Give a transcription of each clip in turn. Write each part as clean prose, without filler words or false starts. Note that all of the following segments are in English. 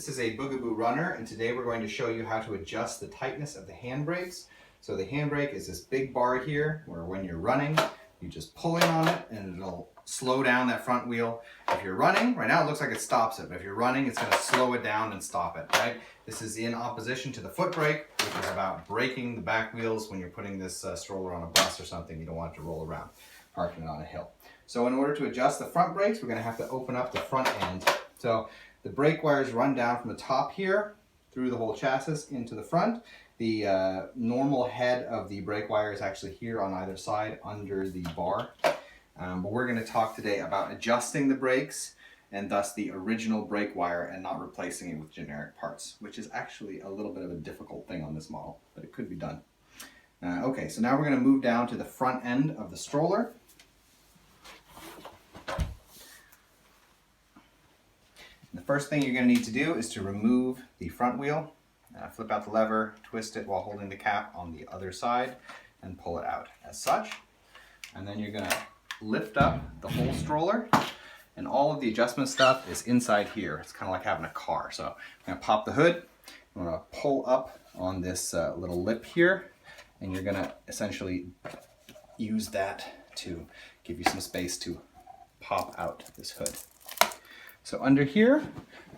This is a Bugaboo Runner, and today we're going to show you how to adjust the tightness of the handbrakes. So the handbrake is this big bar here where when you're running, you just pull in on it and it'll slow down that front wheel. If you're running, right now it looks like it stops it, but if you're running, it's going to slow it down and stop it, right? This is in opposition to the foot brake, which is about braking the back wheels when you're putting this stroller on a bus or something. You don't want it to roll around, parking it on a hill. So in order to adjust the front brakes, we're going to have to open up the front end. So the brake wires run down from the top here through the whole chassis into the front. The normal head of the brake wire is actually here on either side under the bar. But we're going to talk today about adjusting the brakes and thus the original brake wire and not replacing it with generic parts, which is actually a little bit of a difficult thing on this model, but it could be done. Okay, so now we're going to move down to the front end of the stroller. The first thing you're going to need to do is to remove the front wheel. Flip out the lever, twist it while holding the cap on the other side, and pull it out as such. And then you're going to lift up the whole stroller, and all of the adjustment stuff is inside here. It's kind of like having a car. So I'm going to pop the hood. I'm going to pull up on this little lip here, and you're going to essentially use that to give you some space to pop out this hood. So under here,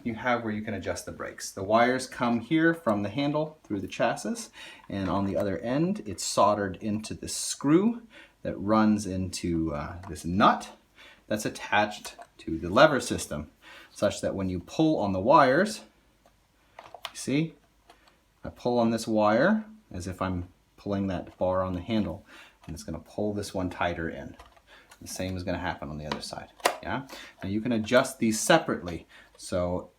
you have where you can adjust the brakes. The wires come here from the handle through the chassis, and on the other end, it's soldered into this screw that runs into this nut that's attached to the lever system, such that when you pull on the wires, you see, I pull on this wire as if I'm pulling that bar on the handle, and it's going to pull this one tighter in. The same is going to happen on the other side. Yeah. Now you can adjust these separately, so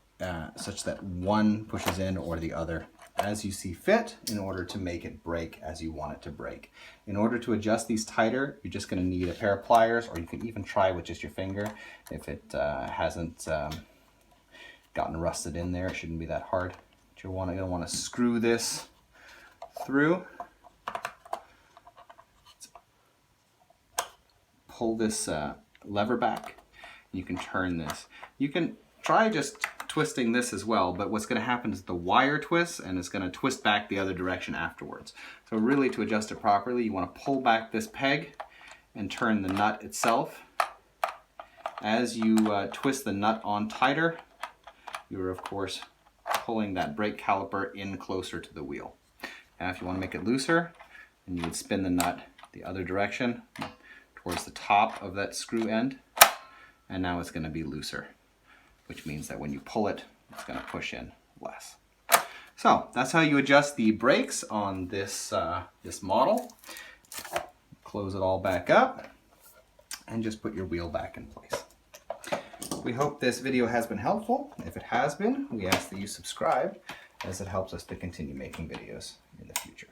such that one pushes in or the other as you see fit in order to make it brake as you want it to brake. In order to adjust these tighter, you're just going to need a pair of pliers, or you can even try with just your finger if it hasn't gotten rusted in there. It shouldn't be that hard. But you're going to want to screw this through. Pull this lever back. You can turn this. You can try just twisting this as well, but what's going to happen is the wire twists and it's going to twist back the other direction afterwards. So really, to adjust it properly, you want to pull back this peg and turn the nut itself. As you twist the nut on tighter, you're of course pulling that brake caliper in closer to the wheel. Now if you want to make it looser, then you would spin the nut the other direction towards the top of that screw end, and now it's going to be looser, which means that when you pull it, it's going to push in less. So that's how you adjust the brakes on this this model. Close it all back up and just put your wheel back in place. We hope this video has been helpful. If it has been, we ask that you subscribe, as it helps us to continue making videos in the future.